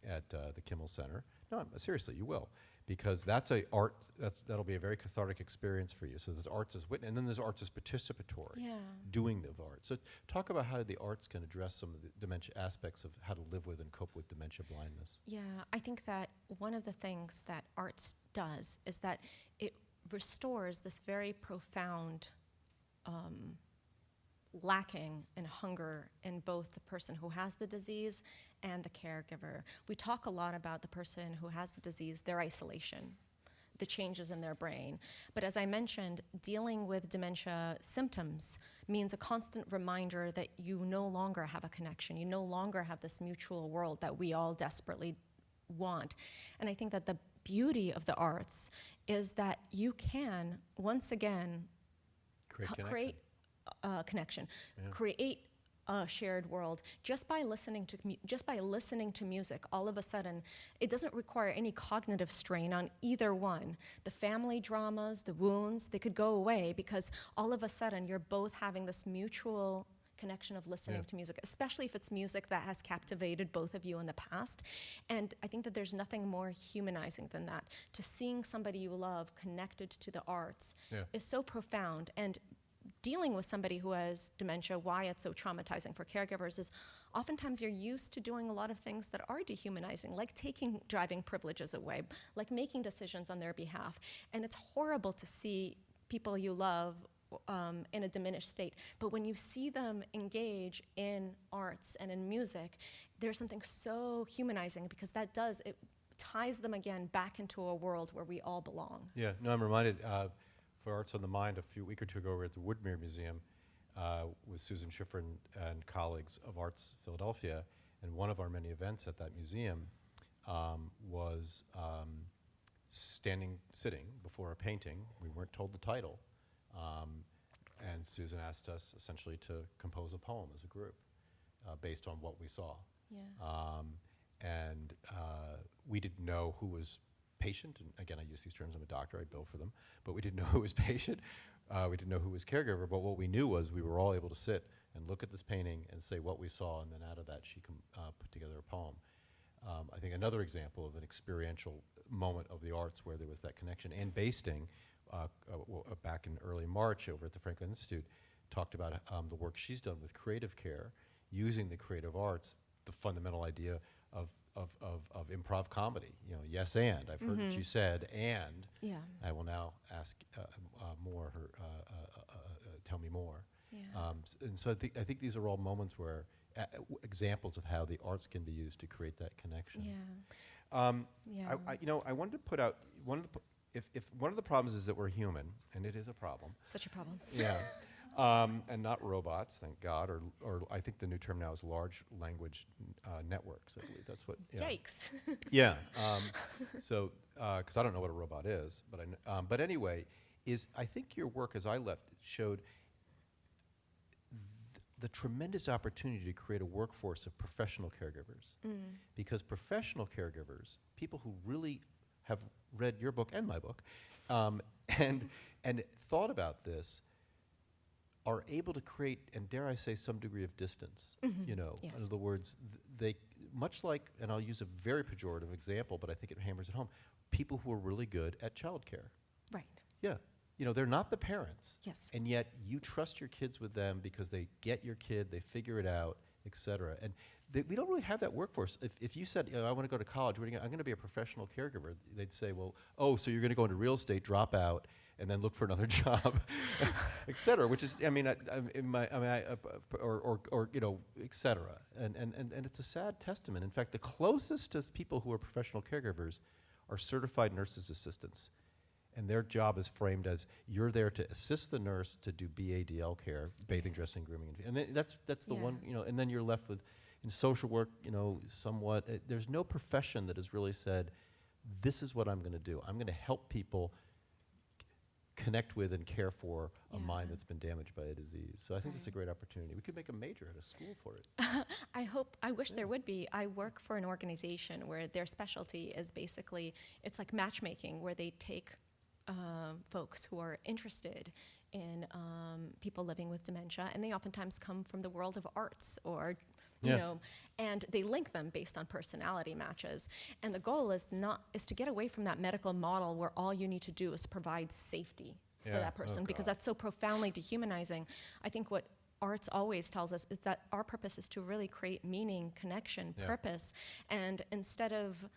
at the Kimmel Center. No, seriously, you will. Because that'll be a very cathartic experience for you. So there's arts as witness, and then there's arts as participatory, doing the art. So talk about how the arts can address some of the dementia aspects of how to live with and cope with dementia blindness. Yeah, I think that one of the things that arts does is that it restores this very profound lacking in hunger in both the person who has the disease and the caregiver. We talk a lot about the person who has the disease, their isolation, the changes in their brain. But as I mentioned, dealing with dementia symptoms means a constant reminder that you no longer have a connection. You no longer have this mutual world that we all desperately want. And I think that the beauty of the arts is that you can, once again, create connection, create a shared world just by listening to music. All of a sudden, it doesn't require any cognitive strain on either one. The family dramas, the wounds, they could go away because all of a sudden you're both having this mutual connection of listening to music, especially if it's music that has captivated both of you in the past. And I think that there's nothing more humanizing than that. To seeing somebody you love connected to the arts is so profound. And dealing with somebody who has dementia, why it's so traumatizing for caregivers is oftentimes you're used to doing a lot of things that are dehumanizing, like taking driving privileges away, like making decisions on their behalf. And it's horrible to see people you love in a diminished state. But when you see them engage in arts and in music, there's something so humanizing because it ties them again back into a world where we all belong. Yeah, no, I'm reminded for Arts on the Mind a week or two ago, we were at the Woodmere Museum with Susan Schiffer and colleagues of Arts Philadelphia, and one of our many events at that museum was sitting before a painting. We weren't told the title, and Susan asked us essentially to compose a poem as a group based on what we saw. Yeah. And we didn't know who was patient, and again, I use these terms, I'm a doctor, I bill for them, but we didn't know who was patient, we didn't know who was caregiver, but what we knew was we were all able to sit and look at this painting and say what we saw, and then out of that she put together a poem. I think another example of an experiential moment of the arts where there was that connection, Ann Basting, back in early March over at the Franklin Institute, talked about the work she's done with creative care, using the creative arts, the fundamental idea of improv comedy. You know, yes, and I've heard what you said, and I will now ask more. Tell me more. Yeah. And so I think these are all moments where examples of how the arts can be used to create that connection. Yeah. I wanted to put out if one of the problems is that we're human, and it is a problem. Such a problem. Yeah. And not robots, thank God, or I think the new term now is large language networks. I believe that's what. Yeah. Yikes. Yeah. So, because I don't know what a robot is, but anyway, I think your work as I left showed the tremendous opportunity to create a workforce of professional caregivers, because professional caregivers, people who really have read your book and my book, and thought about this, are able to create, and dare I say, some degree of distance. You know, Yes. in other words, they much like, and I'll use a very pejorative example, but I think it hammers it home. People who are really good at childcare. Right. Yeah, you know, they're not the parents. Yes. And yet you trust your kids with them because they get your kid, they figure it out, et cetera. And we don't really have that workforce. If you said, I want to go to college, I'm going to be a professional caregiver, they'd say, well, so you're going to go into real estate, drop out, and then look for another job, et cetera, which is, or you know, et cetera. And it's a sad testament. In fact, the closest to people who are professional caregivers are certified nurses' assistants. And their job is framed as you're there to assist the nurse to do BADL care, bathing, dressing, grooming, and that's the one, you know, and then you're left with, in social work, you know, somewhat, there's no profession that has really said, this is what I'm going to do. I'm going to help people connect with and care for a mind that's been damaged by a disease. So I think it's a great opportunity. We could make a major at a school for it. I wish there would be. I work for an organization where their specialty is basically, it's like matchmaking, where they take folks who are interested in people living with dementia, and they oftentimes come from the world of arts or you know, and they link them based on personality matches. And the goal is to get away from that medical model where all you need to do is provide safety for that person, because that's so profoundly dehumanizing. I think what arts always tells us is that our purpose is to really create meaning, connection, purpose, and instead of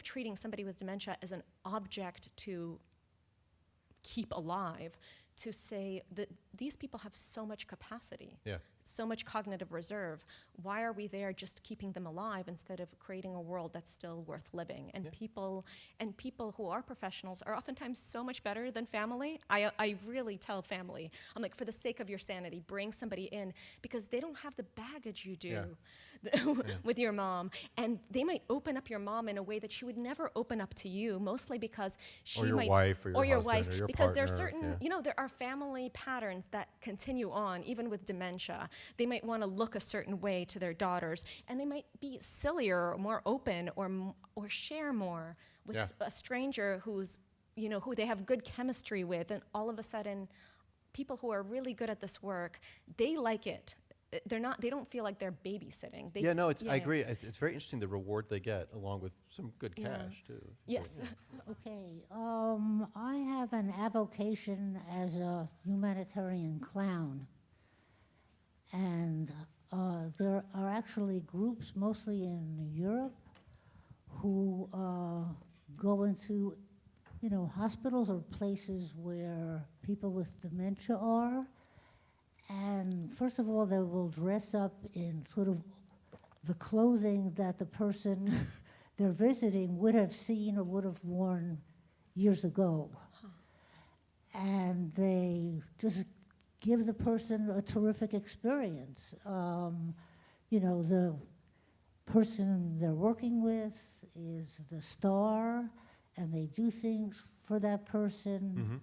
treating somebody with dementia as an object to keep alive, to say that these people have so much capacity, Yeah. so much cognitive reserve. Why are we there just keeping them alive instead of creating a world that's still worth living? And people who are professionals are oftentimes so much better than family. I really tell family, I'm like, for the sake of your sanity, bring somebody in, because they don't have the baggage you do with your mom. And they might open up your mom in a way that she would never open up to you, mostly because she Or your might, wife, or your husband, or your because there are partner, certain, there are family patterns that continue on, even with dementia. They might want to look a certain way to their daughters, and they might be sillier, or more open, or share more with a stranger who's, who they have good chemistry with, and all of a sudden, people who are really good at this work, they like it. They don't feel like they're babysitting. I agree. It's very interesting the reward they get, along with some good cash too. Yes. Okay, I have an avocation as a humanitarian clown, and there are actually groups, mostly in Europe, who go into, hospitals or places where people with dementia are, and first of all, they will dress up in sort of the clothing that the person they're visiting would have seen or would have worn years ago. And they just give the person a terrific experience. The person they're working with is the star, and they do things for that person.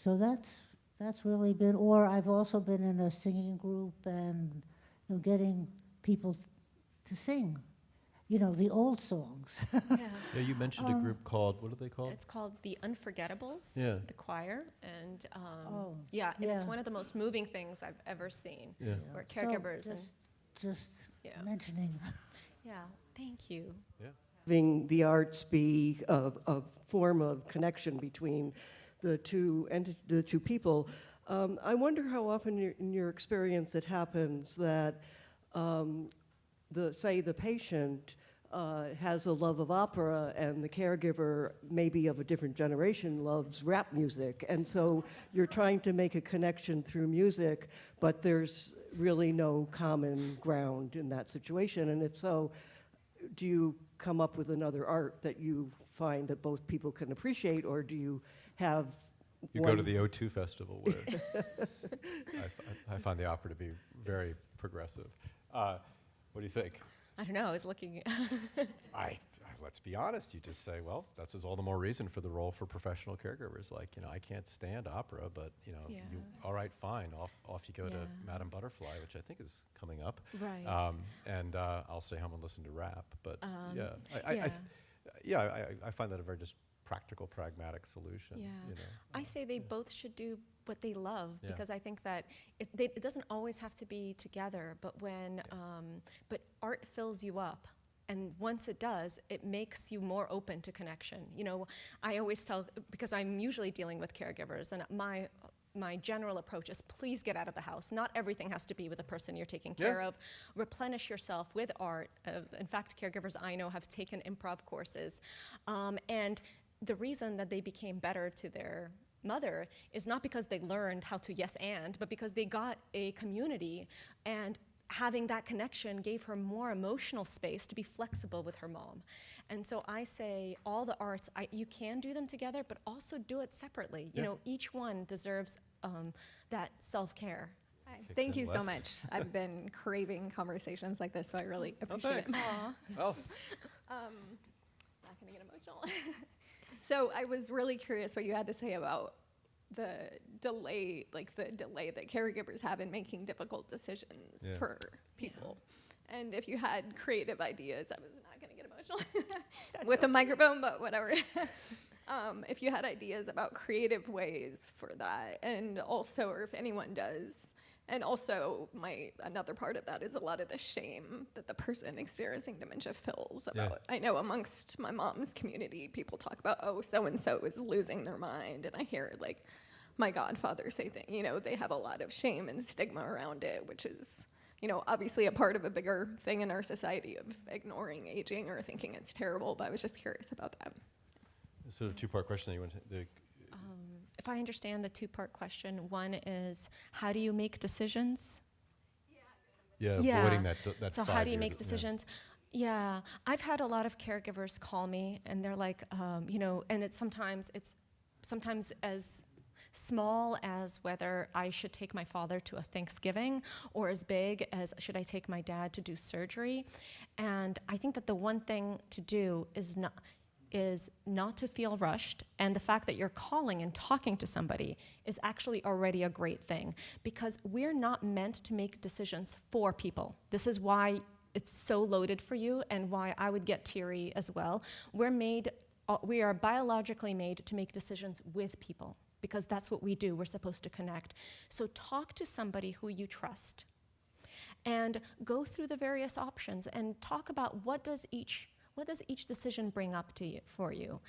So that's really been, or I've also been in a singing group and getting people to sing, the old songs. Yeah, you mentioned a group called, what are they called? It's called the Unforgettables, the choir, and and it's one of the most moving things I've ever seen. Yeah. Where caregivers So and just mentioning. thank you. Yeah. Having the arts be a form of connection between the two people. I wonder how often in your experience it happens that the patient has a love of opera, and the caregiver, maybe of a different generation, loves rap music, and so you're trying to make a connection through music, but there's really no common ground in that situation. And if so, do you come up with another art that you find that both people can appreciate, or do you have You go to the O2 festival, where I find the opera to be very progressive. What do you think? I don't know. I was looking. Let's be honest. You just say, well, that's all the more reason for the role for professional caregivers. Like, I can't stand opera, but you, all right, fine. Off you go to Madame Butterfly, which I think is coming up. Right. And I'll stay home and listen to rap. But I find that a very just practical, pragmatic solution. Yeah. I say they both should do what they love, because I think that it doesn't always have to be together, but when but art fills you up, and once it does, it makes you more open to connection. I always tell, because I'm usually dealing with caregivers, and my general approach is, please get out of the house. Not everything has to be with the person you're taking care of. Replenish yourself with art. In fact, caregivers I know have taken improv courses, and the reason that they became better to their mother is not because they learned how to yes and, but because they got a community, and having that connection gave her more emotional space to be flexible with her mom. And so I say all the arts, you can do them together, but also do it separately. Each one deserves that self-care. Thank you so much. I've been craving conversations like this, so I really appreciate it. Oh. Not gonna get emotional. So I was really curious what you had to say about the delay that caregivers have in making difficult decisions for people. And if you had creative ideas, I was not gonna get emotional with a microphone, but whatever. If you had ideas about creative ways for that, and also, or if anyone does, and also another part of that is a lot of the shame that the person experiencing dementia feels about. I know amongst my mom's community, people talk about, oh, so-and-so is losing their mind, and I hear my godfather say things, they have a lot of shame and stigma around it, which is, obviously a part of a bigger thing in our society of ignoring aging or thinking it's terrible, but I was just curious about that. Sort of two-part question that you want to. if I understand the two-part question, one is how do you make decisions? Yeah, Yeah. avoiding that So how do you 5-year make yeah. decisions? Yeah, I've had a lot of caregivers call me, and they're like, and it's sometimes as small as whether I should take my father to a Thanksgiving, or as big as should I take my dad to do surgery. And I think that the one thing to do is not to feel rushed, and the fact that you're calling and talking to somebody is actually already a great thing, because we're not meant to make decisions for people. This is why it's so loaded for you, and why I would get teary as well. We are biologically made to make decisions with people, because that's what we do. We're supposed to connect. So talk to somebody who you trust, and go through the various options and talk about what does each decision bring up to you, for you.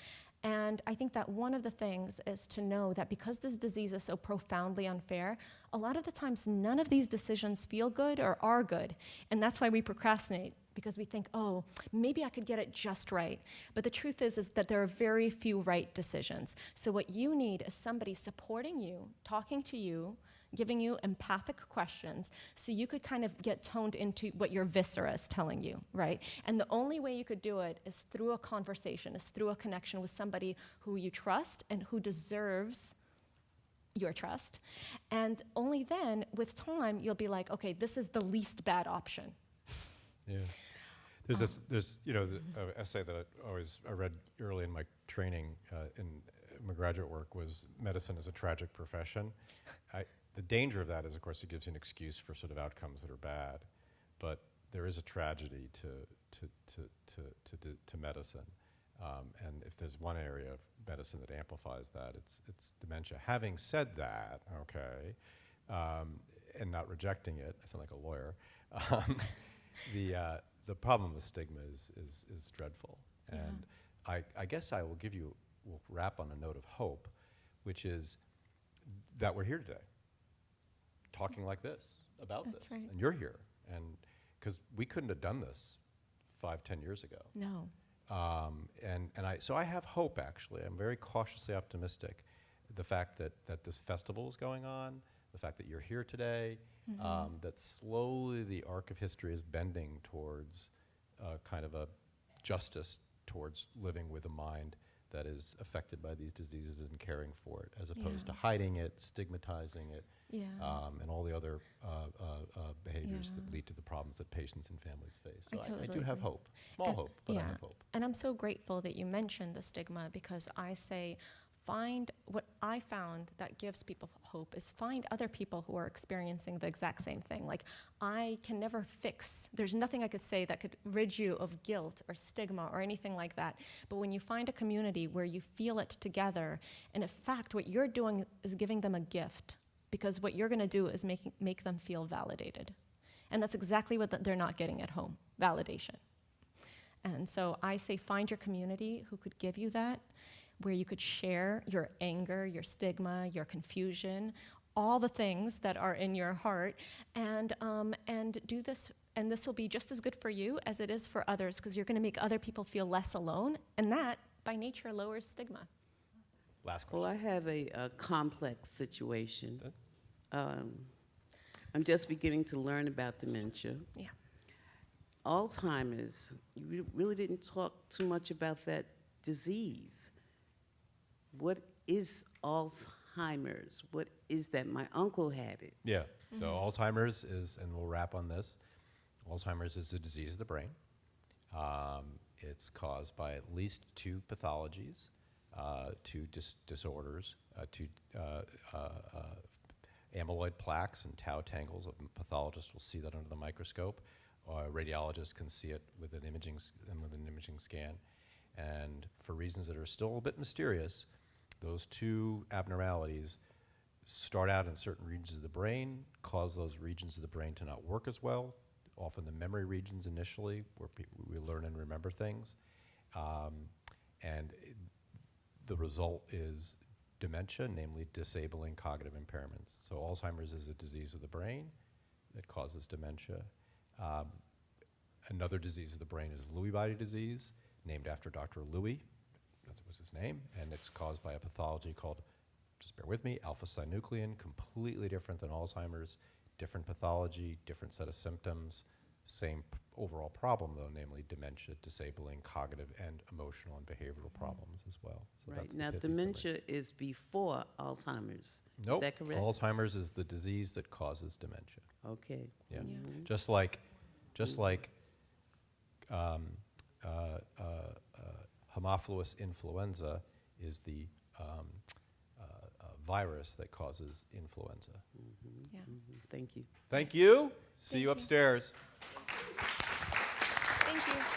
And I think that one of the things is to know that because this disease is so profoundly unfair, a lot of the times none of these decisions feel good or are good. And that's why we procrastinate, because we think, oh, maybe I could get it just right. But the truth is that there are very few right decisions. So what you need is somebody supporting you, talking to you, giving you empathic questions, so you could kind of get toned into what your viscera is telling you, right? And the only way you could do it is through a conversation, is through a connection with somebody who you trust and who deserves your trust. And only then, with time, you'll be like, okay, this is the least bad option. Yeah. There's the essay that I read early in my training in my graduate work was medicine is a tragic profession. The danger of that is, of course, it gives you an excuse for sort of outcomes that are bad, but there is a tragedy to medicine, and if there's one area of medicine that amplifies that, it's dementia. Having said that, okay, and not rejecting it, I sound like a lawyer. The problem with stigma is dreadful, and I guess we'll wrap on a note of hope, which is that we're here today, talking like this about That's this, right. and you're here, and because we couldn't have done this 5-10 years ago. No. So I have hope, actually. I'm very cautiously optimistic. The fact that this festival is going on, the fact that you're here today, that slowly the arc of history is bending towards kind of a justice towards living with a mind that is affected by these diseases and caring for it, as opposed to hiding it, stigmatizing it, and all the other behaviors that lead to the problems that patients and families face. So I do have hope, small hope, but I have hope. And I'm so grateful that you mentioned the stigma, because I say, what I found that gives people hope is find other people who are experiencing the exact same thing. Like, I can never there's nothing I could say that could rid you of guilt or stigma or anything like that. But when you find a community where you feel it together, and in fact, what you're doing is giving them a gift, because what you're gonna do is make them feel validated. And that's exactly what they're not getting at home, validation. And so I say, find your community who could give you that, where you could share your anger, your stigma, your confusion, all the things that are in your heart, and do this. And this will be just as good for you as it is for others, because you're going to make other people feel less alone, and that, by nature, lowers stigma. Last question. Well, I have a complex situation. I'm just beginning to learn about dementia. Yeah. Alzheimer's, you really didn't talk too much about that disease. What is Alzheimer's? What is that? My uncle had it. Yeah, so Alzheimer's is, and we'll wrap on this, Alzheimer's is a disease of the brain. It's caused by at least 2 pathologies, 2 disorders, 2 amyloid plaques and tau tangles. A pathologist will see that under the microscope. A radiologist can see it with an imaging scan. And for reasons that are still a bit mysterious, those 2 abnormalities start out in certain regions of the brain, cause those regions of the brain to not work as well, often the memory regions initially, where we learn and remember things. And the result is dementia, namely disabling cognitive impairments. So Alzheimer's is a disease of the brain that causes dementia. Another disease of the brain is Lewy body disease, named after Dr. Lewy. That was his name, and it's caused by a pathology called just bear with me, alpha-synuclein, completely different than Alzheimer's, different pathology, different set of symptoms, same overall problem though, namely dementia, disabling cognitive and emotional and behavioral problems as well. So Right. that's the Now, pithy summary. dementia is before Alzheimer's. Nope. Is that correct? Alzheimer's is the disease that causes dementia. Okay. Yeah. Yeah. Just like Haemophilus influenza is the virus that causes influenza. Yeah. Thank you. Thank you. See Thank you you. upstairs. Thank you.